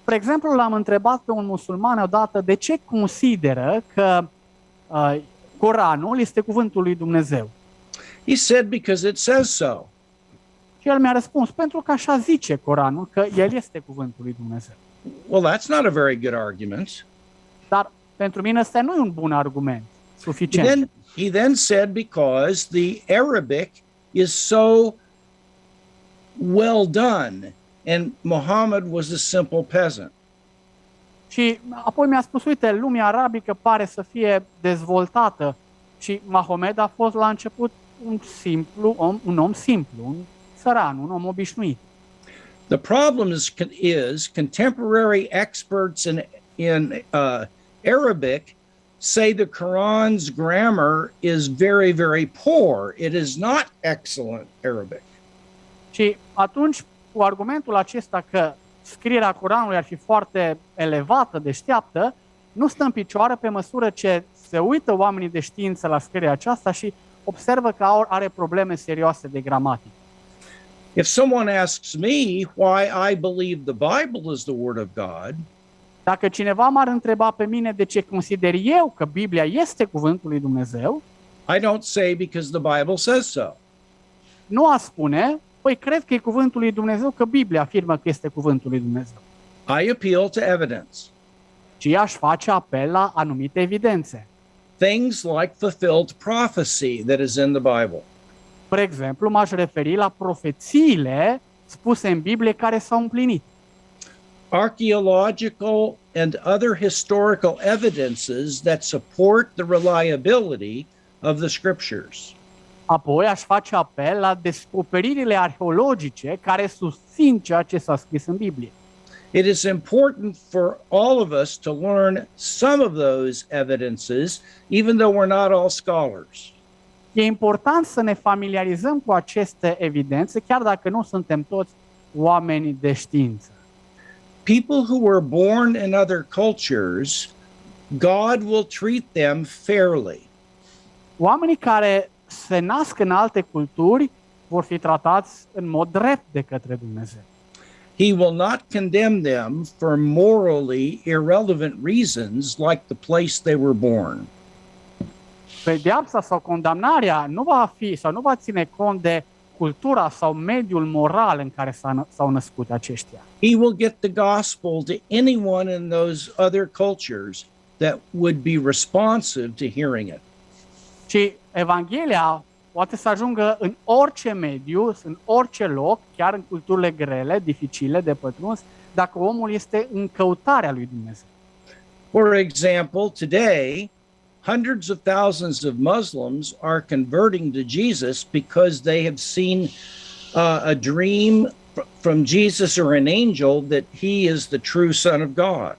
Spre exemplu, l-am întrebat pe un musulman odată de ce consideră că Coranul este cuvântul lui Dumnezeu. He said because it says so. Și el mi-a răspuns, pentru că așa zice Coranul, că el este cuvântul lui Dumnezeu. Well, that's not a very good argument. Dar pentru mine ăsta nu e un bun argument suficient. He then said because the Arabic is so well done and Muhammad was a simple peasant. Și apoi mi-a spus, uite, lumea arabică pare să fie dezvoltată și Mahomed a fost la început un om simplu, un țăran, un om obișnuit. The problem is contemporary experts in Arabic say the Quran's grammar is very, very poor. It is not excellent Arabic. Și atunci, cu argumentul acesta că scrierea Coranului ar fi foarte elevată, deșteaptă, nu stă în picioare pe măsură ce se uită oamenii de știință la scrierea aceasta și observă că are probleme serioase de gramatică. If someone asks me why I believe the Bible is the Word of God, dacă cineva m-ar întreba pe mine de ce consider eu că Biblia este cuvântul lui Dumnezeu, I don't say because the Bible says so. nu a spune, păi cred că e cuvântul lui Dumnezeu, că Biblia afirmă că este cuvântul lui Dumnezeu. I appeal to evidence. Ci aș face apel la anumite evidențe. Things like fulfilled prophecy that is in the Bible. Spre exemplu, m-aș referi la profețiile spuse în Biblie care s-au împlinit. Archaeological and other historical evidences that support the reliability of the scriptures. Apoi aș face apel la descoperirile arheologice care susțin ceea ce s-a scris în Biblie. It is important for all of us to learn some of those evidences, even though we're not all scholars. E important să ne familiarizăm cu aceste evidențe, chiar dacă nu suntem toți oameni de știință. People who were born in other cultures, God will treat them fairly. Oamenii care se nasc în alte culturi vor fi tratați în mod drept de către Dumnezeu. He will not condemn them for morally irrelevant reasons like the place they were born. Pedeapsa sau condamnarea nu va fi sau nu va ține cont de cultura sau mediul moral în care s-au născut aceștia. He will get the gospel to anyone in those other cultures that would be responsive to hearing it. Și Evanghelia poate să ajungă în orice mediu, în orice loc, chiar în culturile grele, dificile de pătruns, dacă omul este în căutarea lui Dumnezeu. For example, today, hundreds of thousands of Muslims are converting to Jesus because they have seen a dream from Jesus or an angel that he is the true Son of God.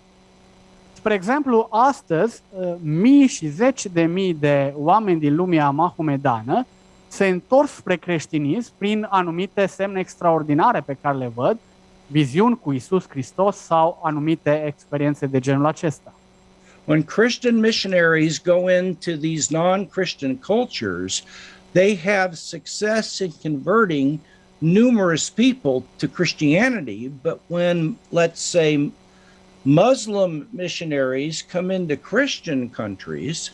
Spre exemplu, astăzi, mii și zeci de mii de oameni din lumea mahomedană se întorc spre creștinism prin anumite semne extraordinare pe care le văd, viziuni cu Iisus Hristos sau anumite experiențe de genul acesta. When Christian missionaries go into these non-Christian cultures, they have success in converting numerous people to Christianity. But when, let's say, Muslim missionaries come into Christian countries,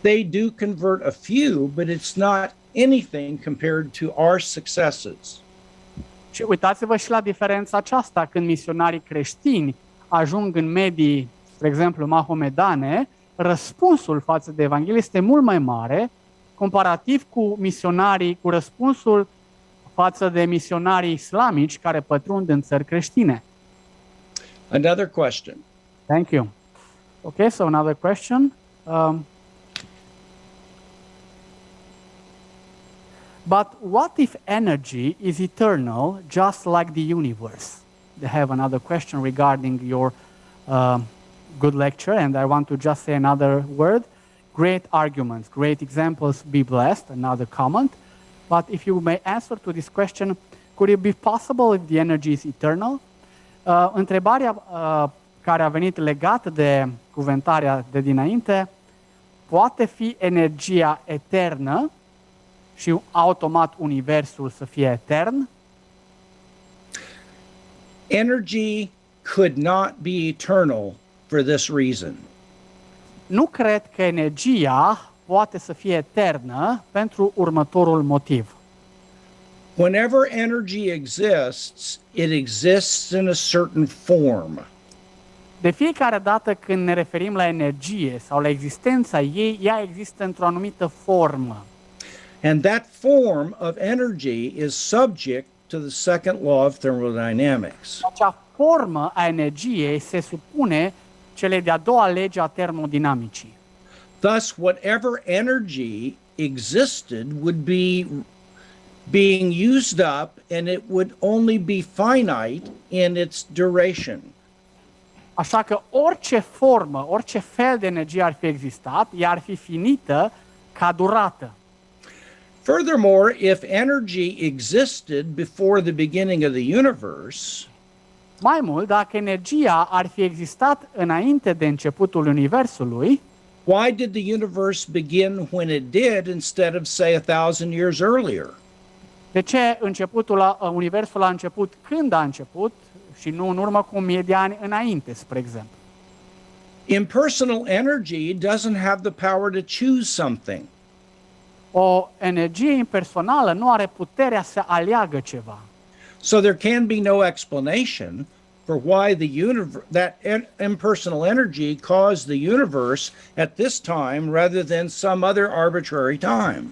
they do convert a few, but it's not anything compared to our successes. Și uitați-vă și la diferența aceasta când misionarii creștini ajung în medii, spre exemplu, mahomedane, răspunsul față de Evanghelie este mult mai mare comparativ cu misionarii, cu răspunsul față de misionarii islamici care pătrund în țări creștine. Another question. Thank you. Okay, so another question. But what if energy is eternal, just like the universe? They have another question regarding your good lecture, and I want to just say another word. Great arguments, great examples, be blessed, another comment. But if you may answer to this question, could it be possible if the energy is eternal? Întrebarea care a venit legată de cuvântarea de dinainte, poate fi energia eternă și automat universul să fie etern? Energy could not be eternal for this reason. Nu cred că energia poate să fie eternă pentru următorul motiv. Whenever energy exists, it exists in a certain form. De fiecare dată când ne referim la energie sau la existența ei, ea există într-o anumită formă. And that form of energy is subject to the second law of thermodynamics. Acea formă a energiei se supune celei de-a doua lege a termodinamicii. Thus, whatever energy existed would be being used up, and it would only be finite in its duration. Așa că orice formă, orice fel de energie ar fi existat, ea ar fi finită ca durată. Furthermore, if energy existed before the beginning of the universe, Mai mult, dacă energia ar fi existat înainte de începutul Universului, why did the universe begin when it did instead of, say, 1,000 years earlier? de ce Universul a început când a început și nu în urmă cu 1000 de ani înainte, spre exemplu? Impersonal energy doesn't have the power to choose something. O energie impersonală nu are puterea să aleagă ceva. So there can be no explanation for why that impersonal energy caused the universe at this time rather than some other arbitrary time.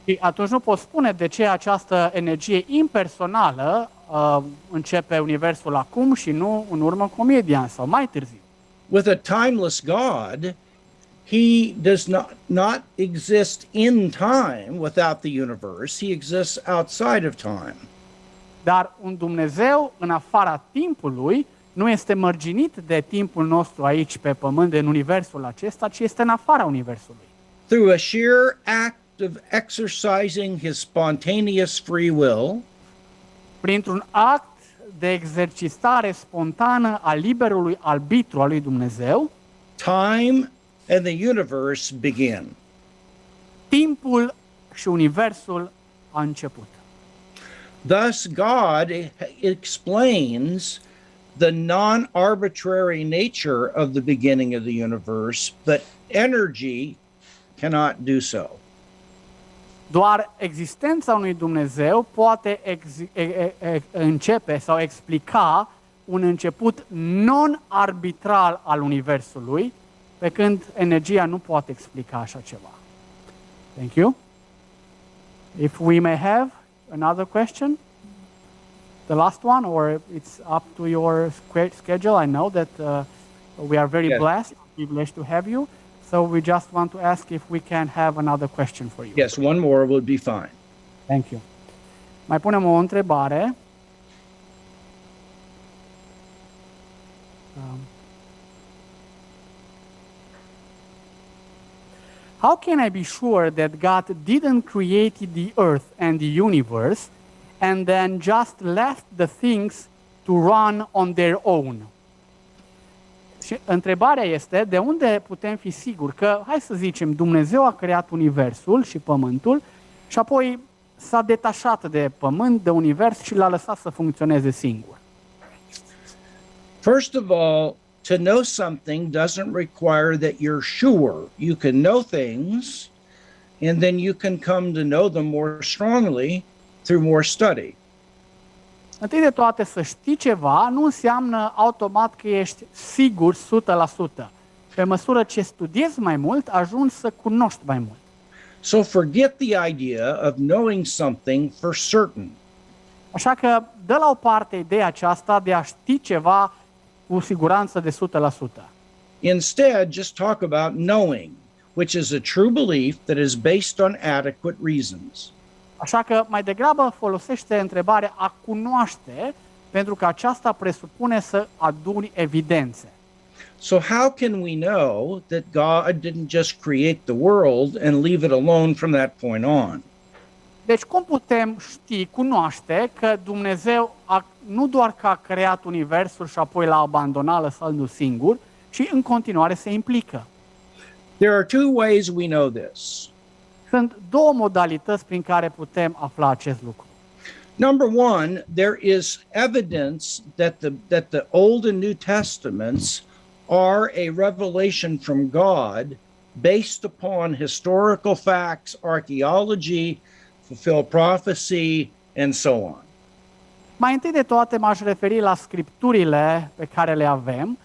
Și atunci nu pot spune de ce această energie impersonală începe Universul acum și nu în urmă cu 1000 de ani sau mai târziu. With a timeless God, he does not exist in time without the universe. He exists outside of time. Dar un Dumnezeu în afara timpului nu este mărginit de timpul nostru aici pe pământ, în universul acesta, ci este în afara universului. Through a sheer act of exercising his spontaneous free will, Printr-un act de exercitare spontană a liberului arbitru al lui Dumnezeu, time and the universe begin. timpul și universul a început. Thus, God explains the non-arbitrary nature of the beginning of the universe, but energy cannot do so. Doar existența unui Dumnezeu poate începe sau explica un început non-arbitral al Universului, pe când energia nu poate explica așa ceva. Thank you. If we may have another question, the last one, or it's up to your schedule. I know that we are very blessed, privileged to have you. So we just want to ask if we can have another question for you. Yes, one more would be fine. Thank you. Mai punem o întrebare. How can I be sure that God didn't create the earth and the universe and then just left the things to run on their own? Și întrebarea este, de unde putem fi siguri că, hai să zicem, Dumnezeu a creat Universul și Pământul și apoi s-a detașat de Pământ, de Univers și l-a lăsat să funcționeze singur? First of all, to know something doesn't require that you're sure. You can know things, and then you can come to know them more strongly through more study. Întâi de toate, să știi ceva nu înseamnă automat că ești sigur 100%. Pe măsură ce studiezi mai mult, ajungi să cunoști mai mult. So forget the idea of knowing something for certain. Așa că dă la o parte ideea aceasta de a ști ceva cu siguranță de 100%. Instead, just talk about knowing, which is a true belief that is based on adequate reasons. Așa că mai degrabă folosește întrebarea a cunoaște, pentru că aceasta presupune să aduni evidențe. So how can we know that God didn't just create the world and leave it alone from that point on? Deci cum putem ști, cunoaște că Dumnezeu nu doar că a creat Universul și apoi l-a abandonat lăsându-l singur, ci în continuare se implică? There are two ways we know this. Sunt două modalități prin care putem afla acest lucru. Number one, there is evidence that the Old and New Testaments are a revelation from God based upon historical facts, archaeology, fulfilled prophecy, and so on. Mai întâi de toate m-aș referi la scripturile pe care le avem,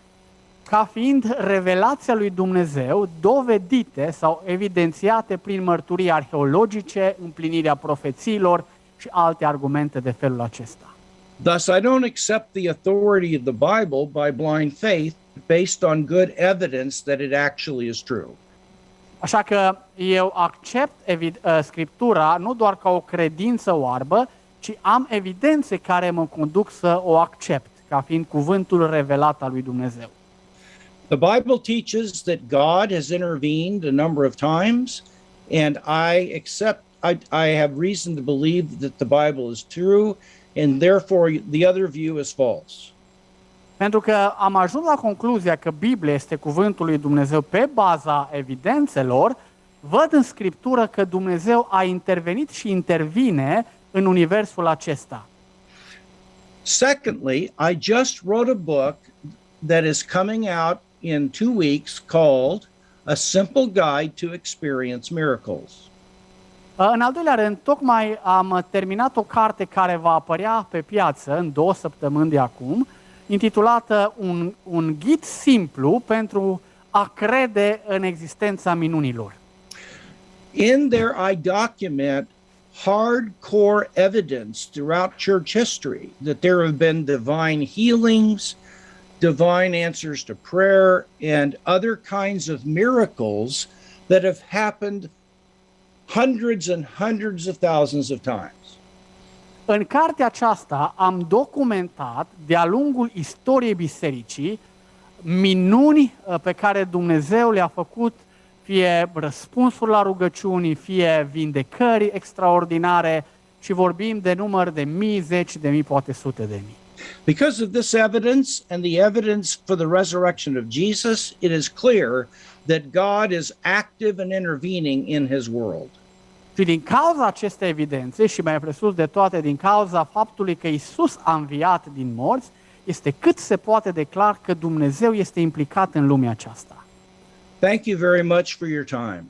ca fiind revelația lui Dumnezeu, dovedite sau evidențiate prin mărturii arheologice, împlinirea profețiilor și alte argumente de felul acesta. Thus, I don't accept the authority of the Bible by blind faith based on good evidence that it actually is true. Așa că eu accept Scriptura nu doar ca o credință oarbă, ci am evidențe care mă conduc să o accept, ca fiind cuvântul revelat al lui Dumnezeu. The Bible teaches that God has intervened a number of times, and I have reason to believe that the Bible is true, and therefore the other view is false. Pentru că am ajuns la concluzia că Biblia este cuvântul lui Dumnezeu pe baza evidențelor, văd în Scriptură că Dumnezeu a intervenit și intervine în universul acesta. Secondly, I just wrote a book that is coming out in 2 weeks called A Simple Guide to Experience Miracles. În al doilea rând, tocmai am terminat o carte care va apărea pe piață în 2 săptămâni de acum, intitulată un ghid simplu pentru a crede în existența minunilor. In there I document hardcore evidence throughout church history that there have been divine healings, divine answers to prayer, and other kinds of miracles that have happened hundreds and hundreds of thousands of times. În cartea aceasta am documentat de-a lungul istoriei bisericii minuni pe care Dumnezeu le-a făcut, fie răspunsuri la rugăciuni, fie vindecări extraordinare, și vorbim de număr de mii, zeci de mii, poate sute de mii. Because of this evidence and the evidence for the resurrection of Jesus, it is clear that God is active and intervening in his world. Și din cauza acestei evidențe și mai presus de toate din cauza faptului că Iisus a înviat din morți, este cât se poate de clar că Dumnezeu este implicat în lumea aceasta. Thank you very much for your time.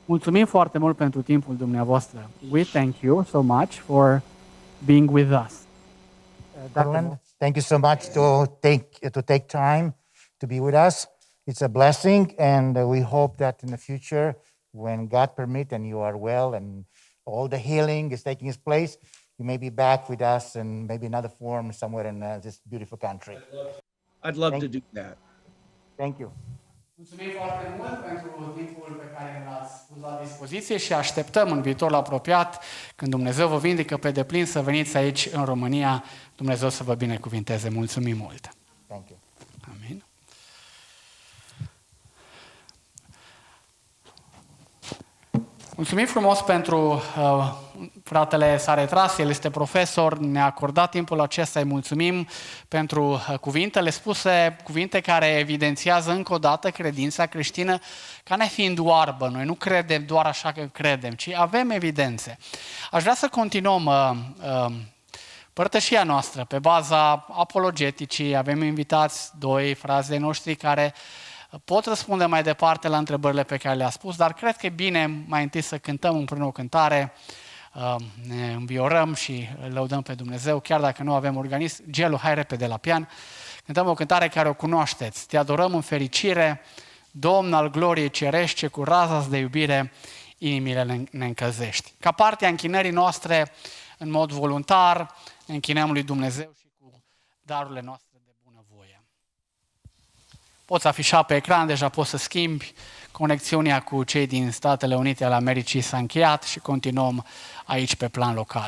Mulțumim foarte mult pentru timpul dumneavoastră. We thank you so much for being with us. Moreland, thank you so much to take time to be with us. It's a blessing, and we hope that in the future, when God permits and you are well and all the healing is taking its place, you may be back with us in maybe another form somewhere in this beautiful country. I'd love to do that. Thank you. Mulțumim foarte mult pentru timpul pe care l-ați pus la dispoziție și așteptăm în viitorul apropiat, când Dumnezeu vă vindecă pe deplin, să veniți aici în România. Dumnezeu să vă binecuvinteze. Mulțumim mult! Thank you. Amin. Mulțumim frumos pentru fratele s-a retras, el este profesor, ne-a acordat timpul acesta, îi mulțumim pentru cuvintele spuse, cuvinte care evidențiază încă o dată credința creștină ca nefiind oarbă. Noi nu credem doar așa că credem, ci avem evidențe. Aș vrea să continuăm părtășia noastră pe baza apologeticii. Avem invitați doi frați de noștri care pot răspunde mai departe la întrebările pe care le-a spus, dar cred că e bine mai întâi să cântăm împreună o cântare, ne înviorăm și îl lăudăm pe Dumnezeu, chiar dacă nu avem organism. Gelu, hai repede la pian. Cântăm o cântare care o cunoașteți. Te adorăm în fericire, Domn al gloriei cerești, ce cu raza de iubire inimile ne încălzești. Ca parte a închinării noastre, în mod voluntar, ne închinăm lui Dumnezeu și cu darurile noastre de bunăvoie. Poți afișa pe ecran, deja poți să schimbi. Conexiunea cu cei din Statele Unite ale Americii s-a încheiat și continuăm aici pe plan local.